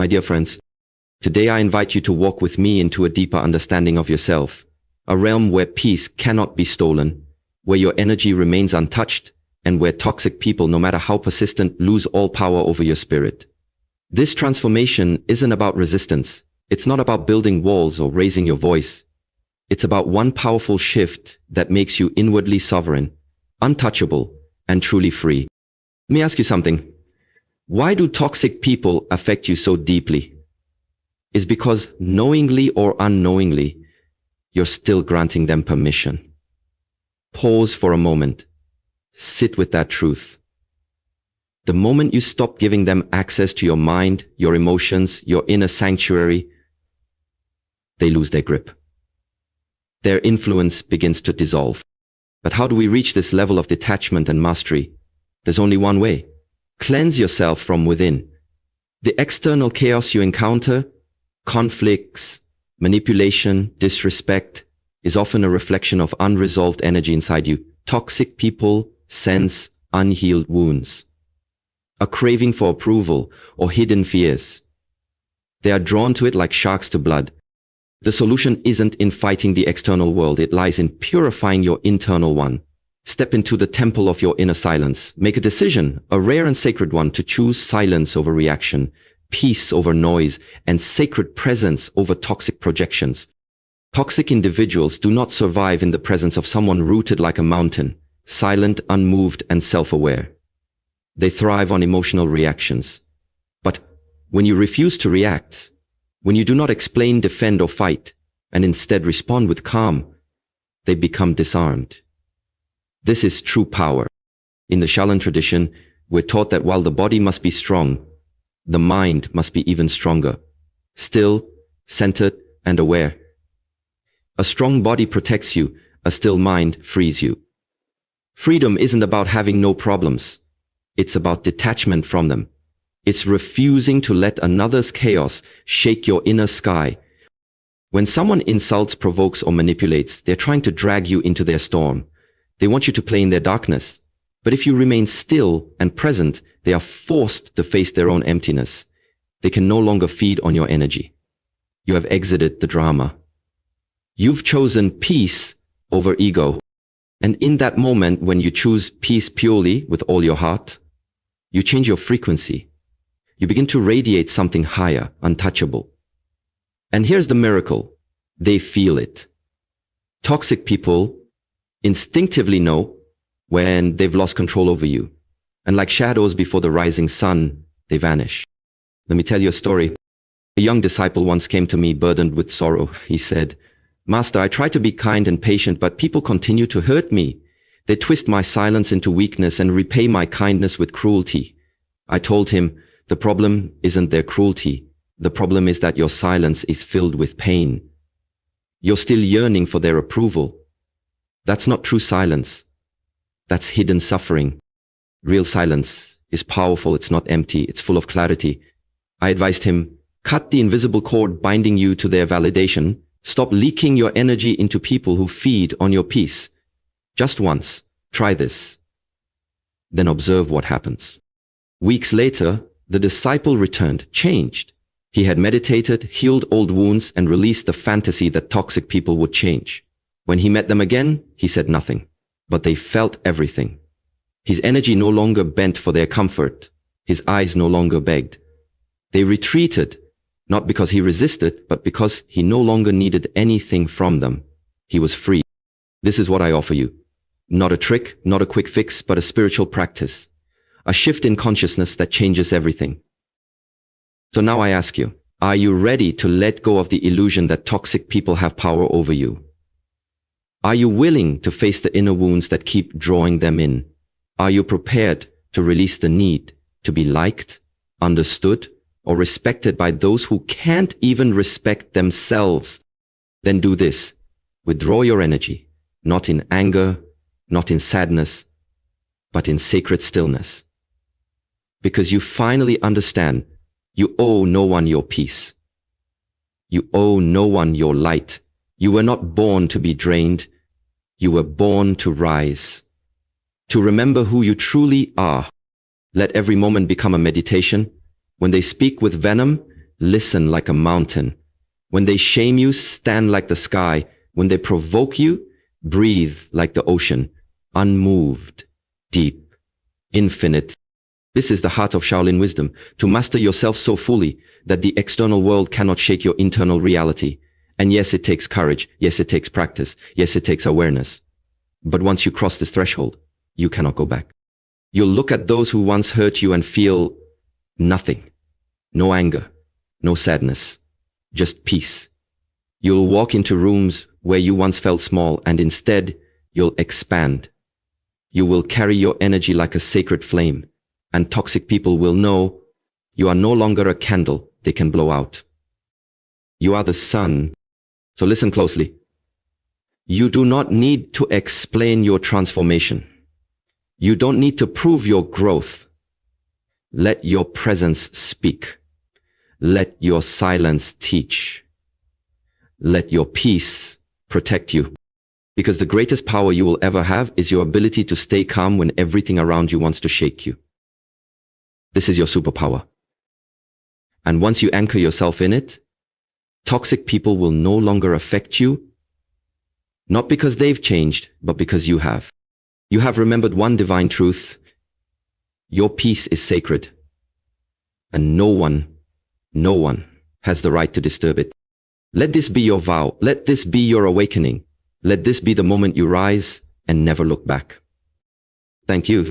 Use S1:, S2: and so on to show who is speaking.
S1: My dear friends, today I invite you to walk with me into a deeper understanding of yourself, a realm where peace cannot be stolen, where your energy remains untouched, and where toxic people, no matter how persistent, lose all power over your spirit. This transformation isn't about resistance. It's not about building walls or raising your voice. It's about one powerful shift that makes you inwardly sovereign, untouchable, and truly free. Let me ask you something. Why do toxic people affect you so deeply? It's because knowingly or unknowingly, you're still granting them permission. Pause for a moment. Sit with that truth. The moment you stop giving them access to your mind, your emotions, your inner sanctuary, they lose their grip. Their influence begins to dissolve. But how do we reach this level of detachment and mastery? There's only one way. Cleanse yourself from within. The external chaos you encounter, conflicts, manipulation, disrespect, is often a reflection of unresolved energy inside you. Toxic people sense unhealed wounds, a craving for approval, or hidden fears. They are drawn to it like sharks to blood. The solution isn't in fighting the external world, it lies in purifying your internal one. Step into the temple of your inner silence. Make a decision, a rare and sacred one, to choose silence over reaction, peace over noise, and sacred presence over toxic projections. Toxic individuals do not survive in the presence of someone rooted like a mountain, silent, unmoved, and self-aware. They thrive on emotional reactions. But when you refuse to react, when you do not explain, defend, or fight, and instead respond with calm, they become disarmed. This is true power. In the Shaolin tradition, we're taught that while the body must be strong, the mind must be even stronger, still, centered, and aware. A strong body protects you, a still mind frees you. Freedom isn't about having no problems. It's about detachment from them. It's refusing to let another's chaos shake your inner sky. When someone insults, provokes, or manipulates, they're trying to drag you into their storm. They want you to play in their darkness. But if you remain still and present, they are forced to face their own emptiness. They can no longer feed on your energy. You have exited the drama. You've chosen peace over ego. And in that moment, when you choose peace purely with all your heart, you change your frequency. You begin to radiate something higher, untouchable. And here's the miracle. They feel it. Toxic people instinctively know when they've lost control over you. And like shadows before the rising sun, they vanish. Let me tell you a story. A young disciple once came to me burdened with sorrow. He said, "Master, I try to be kind and patient, but people continue to hurt me. They twist my silence into weakness and repay my kindness with cruelty." I told him, the problem isn't their cruelty. The problem is that your silence is filled with pain. You're still yearning for their approval. That's not true silence. That's hidden suffering. Real silence is powerful. It's not empty. It's full of clarity. I advised him, cut the invisible cord binding you to their validation. Stop leaking your energy into people who feed on your peace. Just once. Try this. Then observe what happens. Weeks later, the disciple returned, changed. He had meditated, healed old wounds, and released the fantasy that toxic people would change. When he met them again, he said nothing, but they felt everything. His energy no longer bent for their comfort. His eyes no longer begged. They retreated, not because he resisted, but because he no longer needed anything from them. He was free. This is what I offer you. Not a trick, not a quick fix, but a spiritual practice. A shift in consciousness that changes everything. So now I ask you, are you ready to let go of the illusion that toxic people have power over you? Are you willing to face the inner wounds that keep drawing them in? Are you prepared to release the need to be liked, understood, or respected by those who can't even respect themselves? Then do this. Withdraw your energy, not in anger, not in sadness, but in sacred stillness. Because you finally understand you owe no one your peace. You owe no one your light. You were not born to be drained. You were born to rise, to remember who you truly are. Let every moment become a meditation. When they speak with venom, listen like a mountain. When they shame you, stand like the sky. When they provoke you, breathe like the ocean, unmoved, deep, infinite. This is the heart of Shaolin wisdom, to master yourself so fully that the external world cannot shake your internal reality. And yes, it takes courage. Yes, it takes practice. Yes, it takes awareness. But once you cross this threshold, you cannot go back. You'll look at those who once hurt you and feel nothing. No anger, no sadness, just peace. You'll walk into rooms where you once felt small, and instead, you'll expand. You will carry your energy like a sacred flame, and toxic people will know you are no longer a candle they can blow out. You are the sun. So listen closely. You do not need to explain your transformation. You don't need to prove your growth. Let your presence speak. Let your silence teach. Let your peace protect you. Because the greatest power you will ever have is your ability to stay calm when everything around you wants to shake you. This is your superpower. And once you anchor yourself in it, toxic people will no longer affect you, not because they've changed, but because you have. You have remembered one divine truth. Your peace is sacred, and no one has the right to disturb it. Let this be your vow. Let this be your awakening. Let this be the moment you rise and never look back. Thank you.